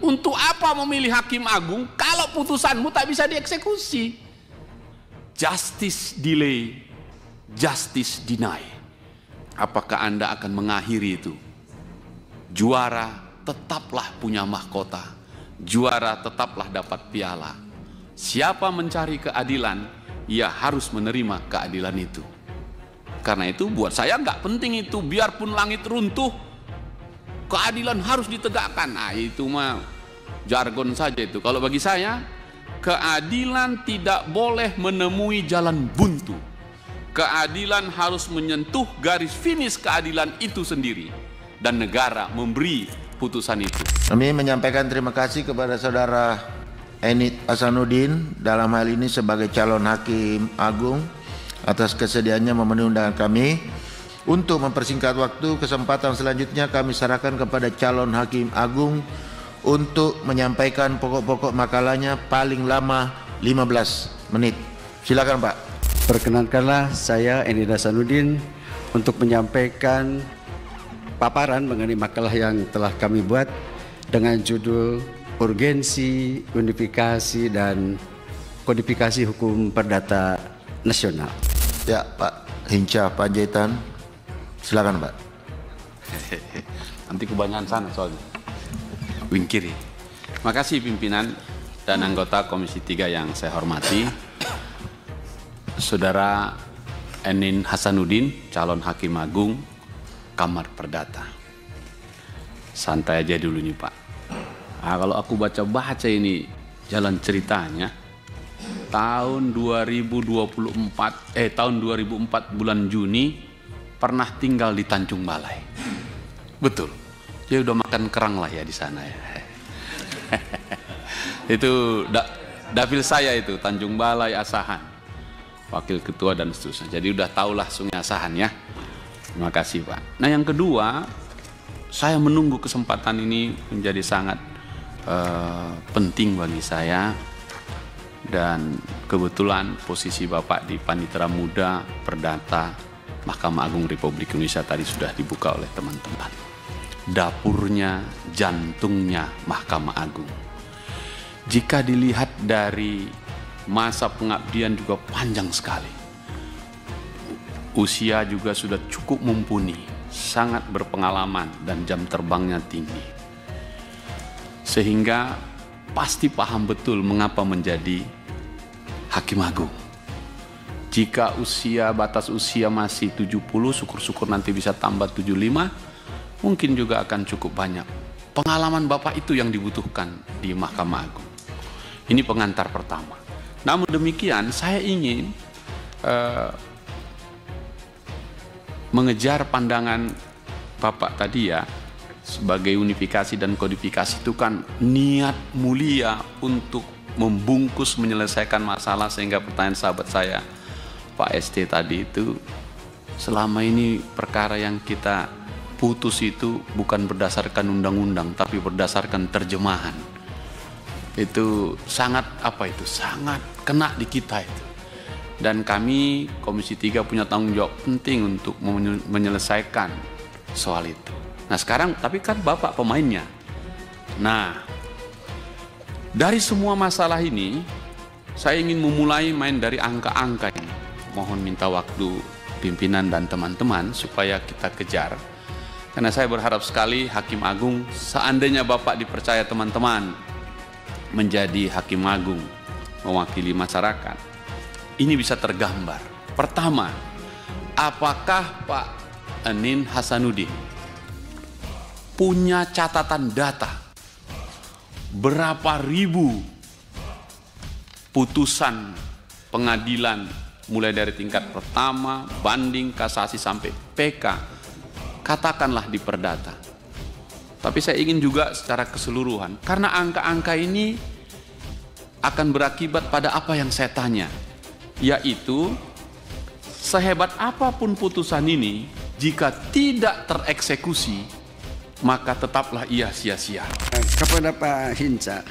Untuk apa memilih hakim agung kalau putusanmu tak bisa dieksekusi? Justice delay, justice deny. Apakah Anda akan mengakhiri itu? Juara tetaplah punya mahkota, juara tetaplah dapat piala. Siapa mencari keadilan, ia harus menerima keadilan itu. Karena itu buat saya nggak penting itu, biarpun langit runtuh, keadilan harus ditegakkan. Nah itu mah jargon saja itu. Kalau bagi saya, keadilan tidak boleh menemui jalan buntu. Keadilan harus menyentuh garis finish keadilan itu sendiri, dan negara memberi putusan itu. Kami menyampaikan terima kasih kepada saudara Enid Hasanuddin dalam hal ini sebagai calon hakim agung atas kesediaannya memenuhi undangan kami. Untuk mempersingkat waktu, kesempatan selanjutnya kami serahkan kepada calon hakim agung untuk menyampaikan pokok-pokok makalahnya paling lama 15 menit. Silakan Pak. Perkenankanlah saya Enid Hasanuddin untuk menyampaikan paparan mengenai makalah yang telah kami buat dengan judul Urgensi, Unifikasi, dan Kodifikasi Hukum Perdata Nasional. Ya Pak Hinca Panjaitan, silakan Pak. Nanti kebanyakan sana soalnya. Wing kiri. Makasih pimpinan dan anggota Komisi 3 yang saya hormati. Saudara Enid Hasanuddin, calon hakim agung Kamar Perdata. Santai aja dulu nih Pak. Nah, kalau aku baca-baca ini jalan ceritanya, tahun 2004 bulan Juni pernah tinggal di Tanjung Balai. Betul. Dia udah makan kerang lah ya di sana ya. Itu dapil saya itu, Tanjung Balai Asahan, wakil ketua dan seterusnya. Jadi udah tahulah Sungai Asahan ya. Terima kasih Pak. Nah yang kedua, saya menunggu kesempatan ini menjadi sangat penting bagi saya, dan kebetulan posisi Bapak di Panitera Muda Perdata Mahkamah Agung Republik Indonesia tadi sudah dibuka oleh teman-teman. Dapurnya, jantungnya Mahkamah Agung. Jika dilihat dari masa pengabdian juga panjang sekali. Usia juga sudah cukup mumpuni, sangat berpengalaman dan jam terbangnya tinggi. Sehingga pasti paham betul mengapa menjadi hakim agung. Jika batas usia masih 70, syukur-syukur nanti bisa tambah 75, mungkin juga akan cukup banyak. Pengalaman Bapak itu yang dibutuhkan di Mahkamah Agung. Ini pengantar pertama. Namun demikian, saya ingin mengejar pandangan Bapak tadi ya, sebagai unifikasi dan kodifikasi itu kan niat mulia untuk membungkus menyelesaikan masalah, sehingga pertanyaan sahabat saya Pak ST tadi itu, selama ini perkara yang kita putus itu bukan berdasarkan undang-undang tapi berdasarkan terjemahan. Itu sangat sangat kena di kita itu. Dan kami Komisi 3 punya tanggung jawab penting untuk menyelesaikan soal itu. Nah sekarang, tapi kan Bapak pemainnya. Nah, dari semua masalah ini, saya ingin memulai main dari angka-angka ini. Mohon minta waktu pimpinan dan teman-teman supaya kita kejar. Karena saya berharap sekali Hakim Agung, seandainya Bapak dipercaya teman-teman menjadi Hakim Agung, mewakili masyarakat, ini bisa tergambar. Pertama, apakah Pak Enid Hasanuddin punya catatan data berapa ribu putusan pengadilan mulai dari tingkat pertama, banding, kasasi sampai PK, katakanlah di perdata. Tapi saya ingin juga secara keseluruhan, karena angka-angka ini akan berakibat pada apa yang saya tanya, yaitu sehebat apapun putusan ini, jika tidak tereksekusi, maka tetaplah ia sia-sia. Kepada Pak Hinca,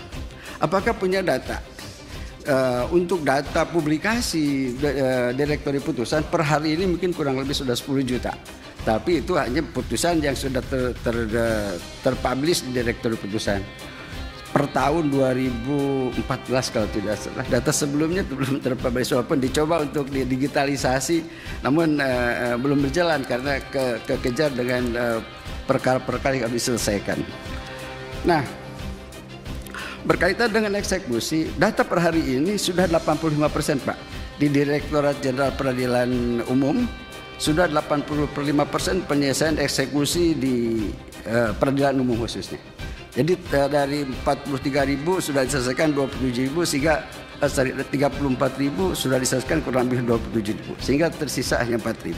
apakah punya data untuk data publikasi direktori putusan per hari ini mungkin kurang lebih sudah 10 juta. Tapi itu hanya putusan yang sudah terpublish di direktori putusan. per tahun 2014 kalau tidak salah. Data sebelumnya belum terpublish walaupun dicoba untuk digitalisasi, namun belum berjalan karena kekejar dengan perkara-perkara yang harus diselesaikan. Nah, berkaitan dengan eksekusi, data per hari ini sudah 85% Pak. Di Direktorat Jenderal Peradilan Umum sudah 85% penyelesaian eksekusi di peradilan umum khususnya. Jadi dari 43.000 sudah diselesaikan 27.000, sehingga 34.000 sudah diselesaikan kurang lebih 27.000, sehingga tersisa hanya 4.000.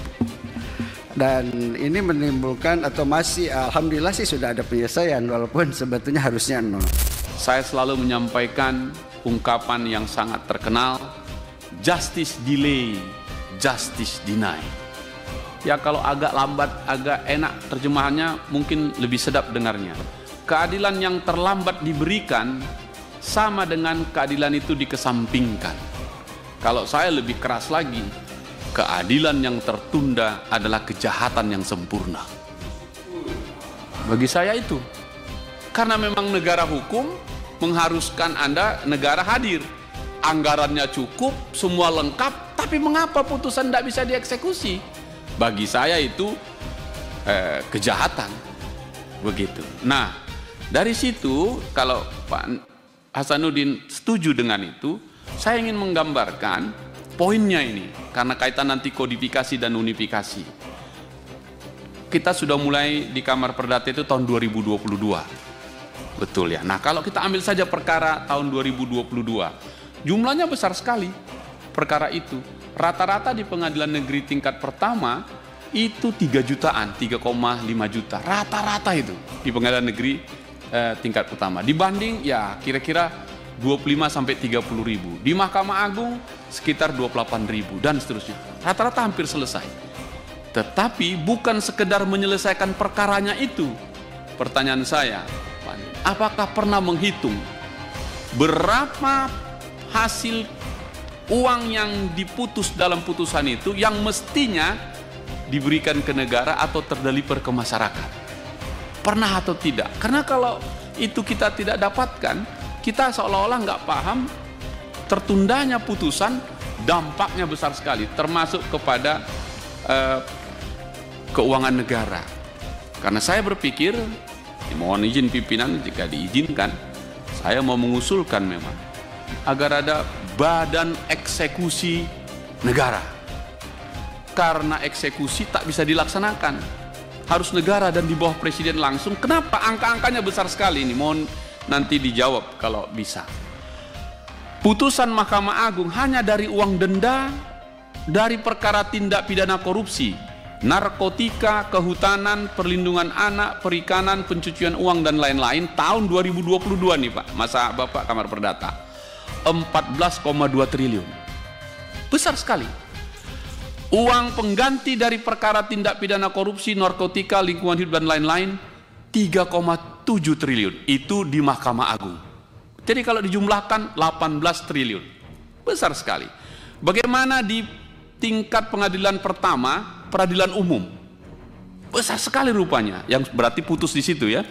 Dan ini menimbulkan atau masih alhamdulillah sih sudah ada penyelesaian walaupun sebetulnya harusnya 0. Saya selalu menyampaikan ungkapan yang sangat terkenal, justice delay, justice deny. Ya kalau agak lambat, agak enak terjemahannya, mungkin lebih sedap dengarnya. Keadilan yang terlambat diberikan sama dengan keadilan itu dikesampingkan. Kalau saya lebih keras lagi, keadilan yang tertunda adalah kejahatan yang sempurna. Bagi saya itu. Karena memang negara hukum mengharuskan Anda negara hadir. Anggarannya cukup, semua lengkap, tapi mengapa putusan tidak bisa dieksekusi? Bagi saya itu kejahatan. Begitu. Nah, dari situ kalau Pak Hasanuddin setuju dengan itu, saya ingin menggambarkan poinnya ini karena kaitan nanti kodifikasi dan unifikasi. Kita sudah mulai di Kamar Perdata itu tahun 2022. Betul ya. Nah, kalau kita ambil saja perkara tahun 2022, jumlahnya besar sekali perkara itu. Rata-rata di pengadilan negeri tingkat pertama itu 3 jutaan, 3,5 juta. Rata-rata itu di pengadilan negeri tingkat pertama. Dibanding ya kira-kira 25 sampai 30 ribu. Di Mahkamah Agung sekitar 28 ribu dan seterusnya. Rata-rata hampir selesai. Tetapi bukan sekedar menyelesaikan perkaranya itu. Pertanyaan saya, apakah pernah menghitung berapa hasil uang yang diputus dalam putusan itu yang mestinya diberikan ke negara atau terdeliver ke masyarakat? Pernah atau tidak? Karena kalau itu kita tidak dapatkan, kita seolah-olah nggak paham tertundanya putusan dampaknya besar sekali, termasuk kepada keuangan negara. Karena saya berpikir, mohon izin pimpinan jika diizinkan, saya mau mengusulkan memang agar ada badan eksekusi negara. Karena eksekusi tak bisa dilaksanakan, harus negara dan di bawah presiden langsung. Kenapa angka-angkanya besar sekali ini? Mohon nanti dijawab kalau bisa. Putusan Mahkamah Agung hanya dari uang denda, dari perkara tindak pidana korupsi, narkotika, kehutanan, perlindungan anak, perikanan, pencucian uang dan lain-lain tahun 2022 nih Pak, masa Bapak Kamar Perdata, 14,2 triliun. Besar sekali. Uang pengganti dari perkara tindak pidana korupsi, narkotika, lingkungan hidup dan lain-lain 3,7 triliun. Itu di Mahkamah Agung. Jadi kalau dijumlahkan 18 triliun. Besar sekali. Bagaimana di tingkat pengadilan pertama, peradilan umum? Besar sekali rupanya, yang berarti putus di situ ya.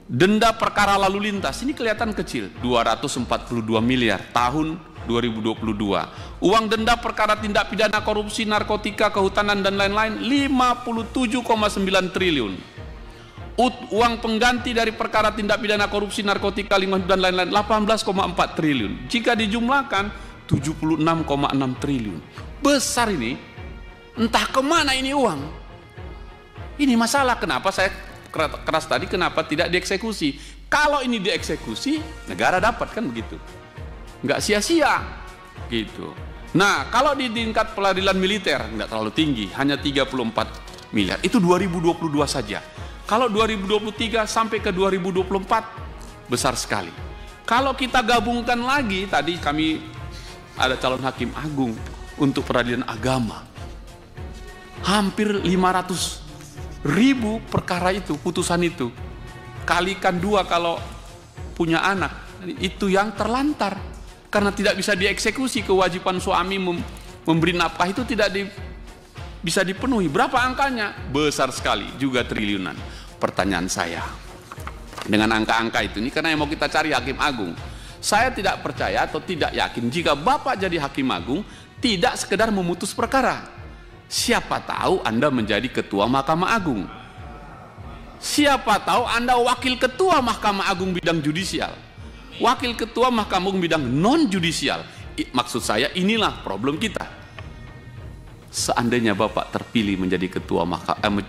Denda perkara lalu lintas ini kelihatan kecil, 242 miliar tahun 2022. Uang denda perkara tindak pidana korupsi, narkotika, kehutanan dan lain-lain 57,9 triliun. Uang pengganti dari perkara tindak pidana korupsi, narkotika, lingkungan dan lain-lain 18,4 triliun. Jika dijumlahkan 76,6 triliun. Besar ini. Entah kemana ini uang. Ini masalah. Kenapa saya keras tadi, kenapa tidak dieksekusi? Kalau ini dieksekusi, negara dapat kan begitu. Nggak sia-sia gitu. Nah, kalau di tingkat peradilan militer nggak terlalu tinggi, hanya 34 miliar. Itu 2022 saja. Kalau 2023 sampai ke 2024 besar sekali. Kalau kita gabungkan lagi, tadi kami ada calon hakim agung untuk peradilan agama. Hampir 500.000 perkara itu, putusan itu. Kalikan 2 kalau punya anak, itu yang terlantar. Karena tidak bisa dieksekusi, kewajiban suami memberi nafkah itu tidak bisa dipenuhi. Berapa angkanya? Besar sekali, juga triliunan. Pertanyaan saya, dengan angka-angka itu. Ini karena yang mau kita cari hakim agung. Saya tidak percaya atau tidak yakin jika Bapak jadi hakim agung tidak sekedar memutus perkara. Siapa tahu Anda menjadi ketua Mahkamah Agung. Siapa tahu Anda wakil ketua Mahkamah Agung bidang judisial, wakil ketua Mahkamah Agung bidang non judisial. Maksud saya, inilah problem kita. Seandainya Bapak terpilih menjadi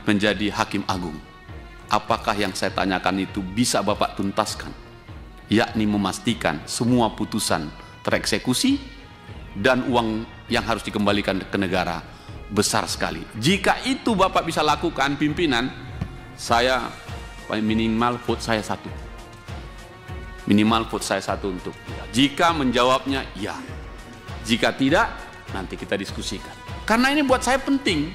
menjadi hakim agung, apakah yang saya tanyakan itu bisa Bapak tuntaskan? Yakni memastikan semua putusan tereksekusi dan uang yang harus dikembalikan ke negara besar sekali. Jika itu Bapak bisa lakukan, pimpinan, saya minimal vote saya 1. Minimal vote saya 1 untuk ya. Jika menjawabnya ya, jika tidak nanti kita diskusikan. Karena ini buat saya penting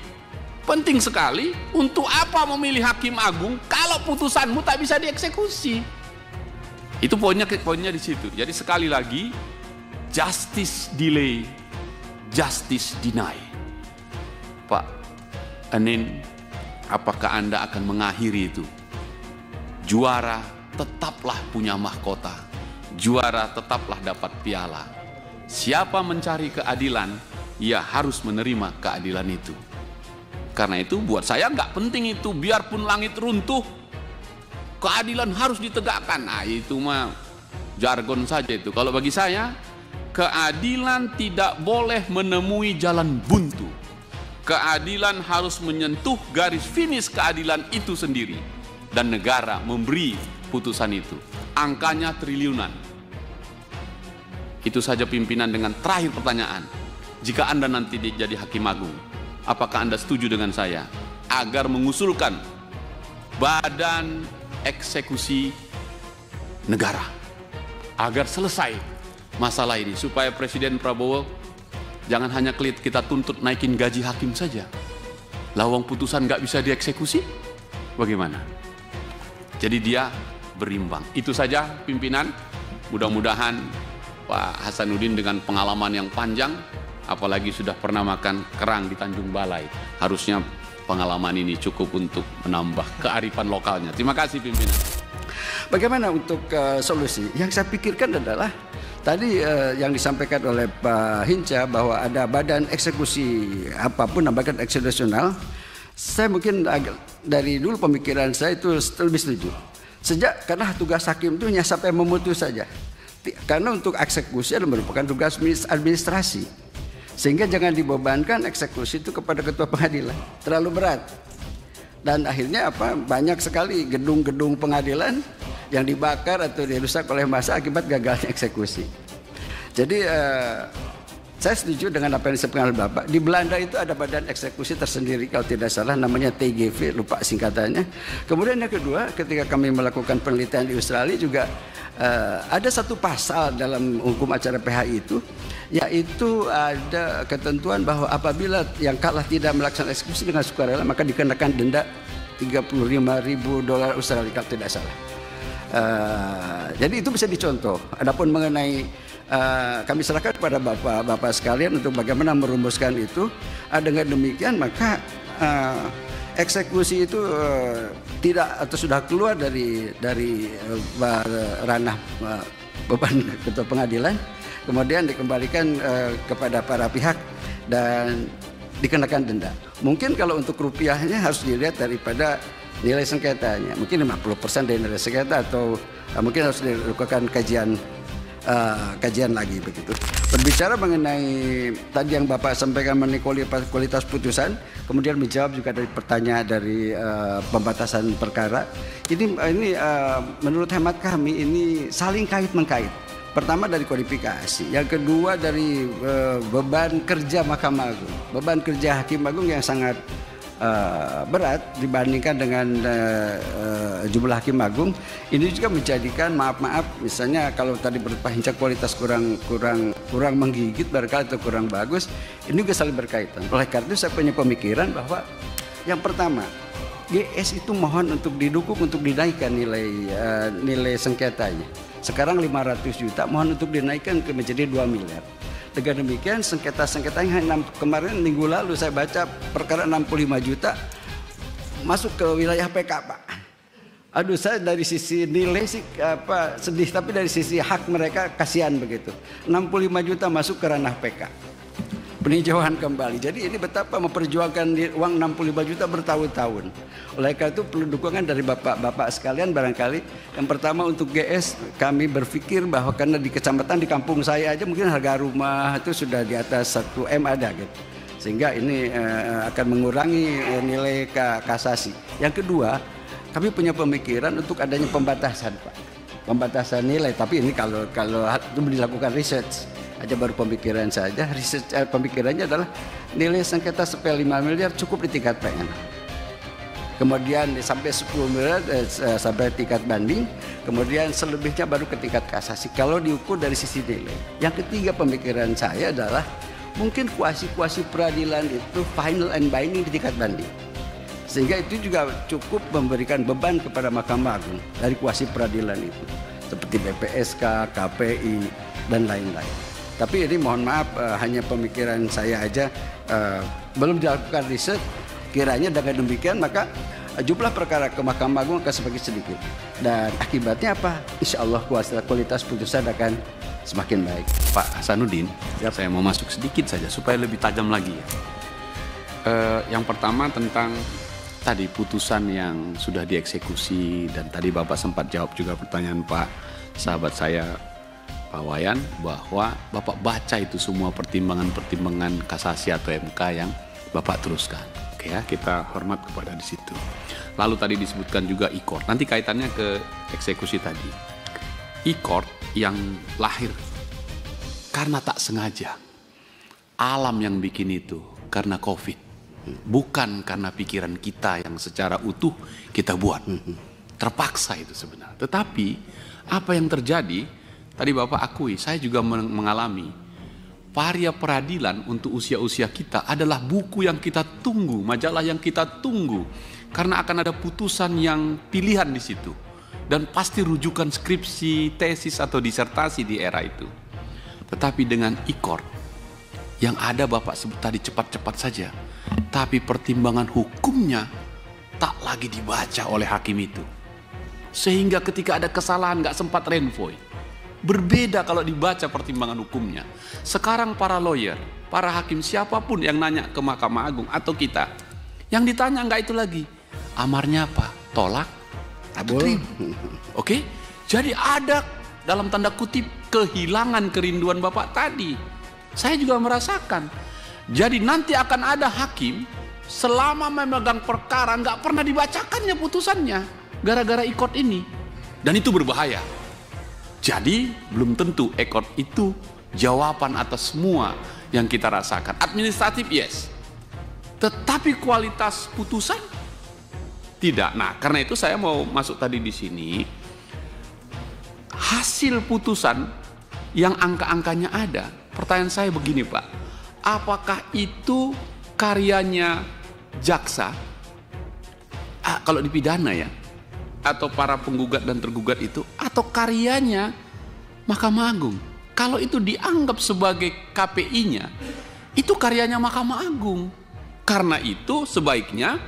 sekali. Untuk apa memilih hakim agung kalau putusanmu tak bisa dieksekusi? Itu poinnya di situ. Jadi sekali lagi, justice delay, justice deny. Pak Anin, apakah Anda akan mengakhiri itu? Juara tetaplah punya mahkota, juara tetaplah dapat piala. Siapa mencari keadilan, ia harus menerima keadilan itu. Karena itu buat saya nggak penting itu, biarpun langit runtuh, keadilan harus ditegakkan. Nah itu mah jargon saja itu. Kalau bagi saya, keadilan tidak boleh menemui jalan buntu. Keadilan harus menyentuh garis finish keadilan itu sendiri. Dan negara memberi putusan itu. Angkanya triliunan. Itu saja pimpinan. Dengan terakhir pertanyaan, jika Anda nanti jadi hakim agung, apakah Anda setuju dengan saya agar mengusulkan badan eksekusi negara agar selesai masalah ini, supaya Presiden Prabowo jangan hanya kita tuntut naikin gaji hakim saja, lawang putusan nggak bisa dieksekusi, bagaimana? Jadi dia berimbang. Itu saja pimpinan. Mudah-mudahan Pak Hasanuddin dengan pengalaman yang panjang, apalagi sudah pernah makan kerang di Tanjung Balai, harusnya pengalaman ini cukup untuk menambah kearifan lokalnya. Terima kasih pimpinan. Bagaimana untuk solusi? Yang saya pikirkan adalah tadi yang disampaikan oleh Pak Hinca bahwa ada badan eksekusi apapun, badan eksekusional. Saya mungkin dari dulu pemikiran saya itu lebih setuju. Karena tugas hakim itu hanya sampai memutus saja. Karena untuk eksekusi adalah merupakan tugas administrasi. Sehingga jangan dibebankan eksekusi itu kepada ketua pengadilan. Terlalu berat. Dan akhirnya banyak sekali gedung-gedung pengadilan yang dibakar atau dirusak oleh massa akibat gagalnya eksekusi. Jadi saya setuju dengan apa yang disampaikan oleh Bapak. Di Belanda itu ada badan eksekusi tersendiri kalau tidak salah, namanya TGV, lupa singkatannya. Kemudian yang kedua, ketika kami melakukan penelitian di Australia juga ada satu pasal dalam hukum acara PHI itu, yaitu ada ketentuan bahwa apabila yang kalah tidak melaksanakan eksekusi dengan sukarela, maka dikenakan denda $35.000 Australia kalau tidak salah. Jadi itu bisa dicontoh. Adapun mengenai kami serahkan kepada bapak sekalian untuk bagaimana merumuskan itu. Dengan demikian maka eksekusi itu tidak atau sudah keluar dari ranah beban ketua pengadilan, kemudian dikembalikan kepada para pihak dan dikenakan denda. Mungkin kalau untuk rupiahnya harus dilihat daripada nilai sengketanya, mungkin 50% dari nilai sengketa, atau mungkin harus dilakukan kajian lagi begitu. Berbicara mengenai tadi yang Bapak sampaikan mengenai kualitas putusan, kemudian menjawab juga dari pertanyaan dari pembatasan perkara. Ini menurut hemat kami ini saling kait mengkait. Pertama dari kodifikasi, yang kedua dari beban kerja Mahkamah Agung, beban kerja Hakim Agung yang sangat berat dibandingkan dengan jumlah hakim agung. Ini juga menjadikan maaf misalnya kalau tadi berpahincak kualitas kurang menggigit barangkali atau kurang bagus, ini juga saling berkaitan. Oleh karena itu saya punya pemikiran bahwa yang pertama, GS itu mohon untuk didukung untuk dinaikkan nilai sengketanya. Sekarang 500 juta, mohon untuk dinaikkan menjadi 2 miliar. Dengan demikian sengketa-sengketa yang kemarin minggu lalu saya baca perkara 65 juta masuk ke wilayah PK Pak. Aduh, saya dari sisi nilai sih sedih, tapi dari sisi hak mereka kasihan begitu. 65 juta masuk ke ranah PK. Peninjauan kembali. Jadi ini betapa memperjuangkan uang 65 juta bertahun-tahun. Oleh karena itu perlu dukungan dari bapak-bapak sekalian barangkali. Yang pertama untuk GS, kami berpikir bahwa karena di kecamatan, di kampung saya aja mungkin harga rumah itu sudah di atas 1 M ada gitu. Sehingga ini akan mengurangi nilai kasasi. Yang kedua, kami punya pemikiran untuk adanya pembatasan, Pak. Pembatasan nilai, tapi ini kalau itu dilakukan research aja, baru pemikiran saja. Research pemikirannya adalah nilai sengketa sampai 5 miliar cukup di tingkat PN. Kemudian sampai 10 miliar sampai tingkat banding, kemudian selebihnya baru ke tingkat kasasi kalau diukur dari sisi nilai. Yang ketiga pemikiran saya adalah mungkin kuasi peradilan itu final and binding di tingkat banding. Sehingga itu juga cukup memberikan beban kepada Mahkamah Agung dari kuasi peradilan itu. Seperti BPSK, KPI, dan lain-lain. Tapi ini mohon maaf hanya pemikiran saya aja, belum dilakukan riset. Kiranya dengan demikian maka jumlah perkara ke Mahkamah Agung akan semakin sedikit. Dan akibatnya apa? Insya Allah kualitas putusan akan semakin baik. Pak Hasanuddin, saya mau masuk sedikit saja supaya lebih tajam lagi ya. Yang pertama tentang tadi putusan yang sudah dieksekusi, dan tadi Bapak sempat jawab juga pertanyaan Pak sahabat saya Pak Wayan, bahwa Bapak baca itu semua pertimbangan-pertimbangan kasasi atau MK yang Bapak teruskan. Oke ya, kita hormat kepada di situ. Lalu tadi disebutkan juga e-court. Nanti kaitannya ke eksekusi tadi. E-court yang lahir karena tak sengaja. Alam yang bikin itu karena COVID. Bukan karena pikiran kita yang secara utuh kita buat. Terpaksa itu sebenarnya. Tetapi apa yang terjadi, tadi Bapak akui, saya juga mengalami. Varia peradilan untuk usia-usia kita adalah buku yang kita tunggu, majalah yang kita tunggu. Karena akan ada putusan yang pilihan di situ. Dan pasti rujukan skripsi, tesis atau disertasi di era itu. Tetapi dengan e-court, yang ada Bapak sebut tadi cepat-cepat saja. Tapi pertimbangan hukumnya tak lagi dibaca oleh hakim itu. Sehingga ketika ada kesalahan gak sempat renvoy. Berbeda kalau dibaca pertimbangan hukumnya. Sekarang para lawyer, para hakim siapapun yang nanya ke Mahkamah Agung atau kita, yang ditanya nggak itu lagi, amarnya apa? Tolak atau terima? Oke? Jadi ada dalam tanda kutip kehilangan kerinduan Bapak tadi. Saya juga merasakan. Jadi nanti akan ada hakim selama memegang perkara nggak pernah dibacakannya putusannya gara-gara e-court ini, dan itu berbahaya. Jadi belum tentu e-court itu jawaban atas semua yang kita rasakan. Administratif yes, tetapi kualitas putusan tidak. Nah, karena itu saya mau masuk tadi di sini. Hasil putusan yang angka-angkanya ada. Pertanyaan saya begini, Pak. Apakah itu karyanya jaksa? Kalau di pidana ya, atau para penggugat dan tergugat itu, atau karyanya Mahkamah Agung? Kalau itu dianggap sebagai KPI-nya, itu karyanya Mahkamah Agung. Karena itu sebaiknya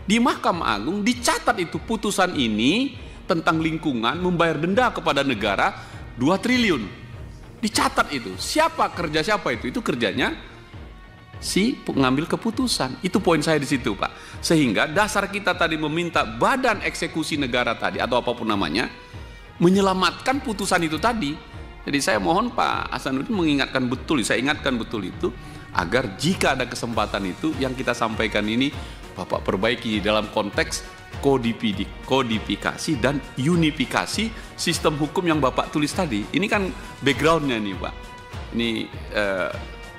di Mahkamah Agung dicatat itu putusan ini tentang lingkungan membayar denda kepada negara 2 triliun. Dicatat itu. Siapa kerja siapa itu? Itu kerjanya si pengambil keputusan. Itu poin saya di situ, Pak. Sehingga dasar kita tadi meminta badan eksekusi negara tadi atau apapun namanya menyelamatkan putusan itu tadi. Jadi saya mohon Pak Hasanuddin mengingatkan betul, saya ingatkan betul itu, agar jika ada kesempatan itu yang kita sampaikan ini Bapak perbaiki dalam konteks kodifikasi dan unifikasi sistem hukum yang Bapak tulis tadi. Ini kan backgroundnya nih, Pak. Ini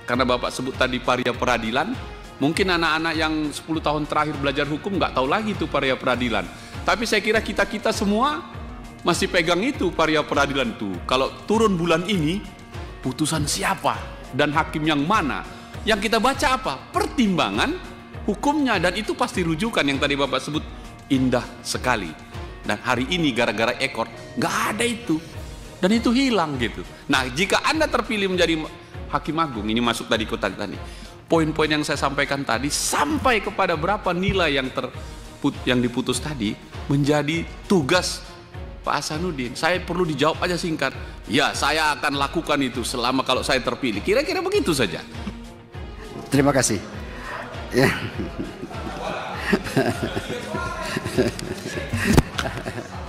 karena Bapak sebut tadi varia peradilan, mungkin anak-anak yang 10 tahun terakhir belajar hukum nggak tahu lagi itu varia peradilan. Tapi saya kira kita semua masih pegang itu varia peradilan itu. Kalau turun bulan ini, putusan siapa dan hakim yang mana? Yang kita baca apa? Pertimbangan hukumnya, dan itu pasti rujukan yang tadi Bapak sebut indah sekali. Dan hari ini gara-gara e-court nggak ada itu, dan itu hilang gitu. Nah, jika Anda terpilih menjadi Hakim Agung, ini masuk tadi kotak tadi. Poin-poin yang saya sampaikan tadi sampai kepada berapa nilai yang diputus tadi, menjadi tugas Pak Hasanuddin. Saya perlu dijawab aja singkat, ya saya akan lakukan itu selama kalau saya terpilih. Kira-kira begitu saja. Terima kasih. Ya.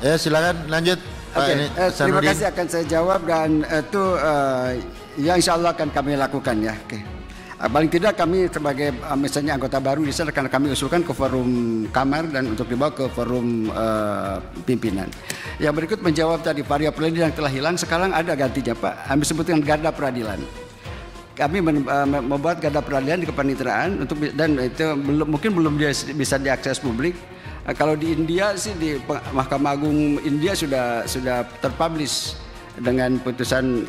Ya silakan lanjut. Oke, terima kasih akan saya jawab dan itu ya insya Allah akan kami lakukan ya. Oke. Paling tidak kami sebagai misalnya anggota baru di sana akan kami usulkan ke forum kamar dan untuk dibawa ke forum pimpinan. Yang berikut menjawab tadi variabel peradilan yang telah hilang sekarang ada gantinya Pak. Kami sebutkan garda peradilan. Kami membuat garda peradilan di kepaniteraan untuk dan itu mungkin belum bisa diakses publik. Kalau di India sih di Mahkamah Agung India sudah terpublish dengan putusan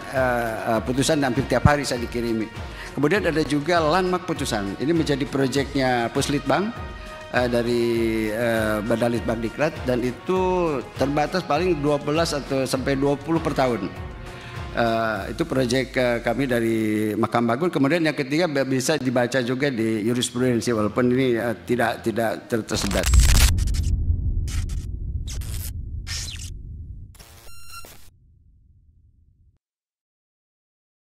hampir tiap hari saya dikirimi. Kemudian ada juga landmark putusan. Ini menjadi proyeknya Puslitbang dari Badan Litbangdiklat dan itu terbatas paling 12 atau sampai 20 per tahun. Itu proyek kami dari Mahkamah Agung. Kemudian yang ketiga bisa dibaca juga di jurisprudensi walaupun ini tidak tersebar.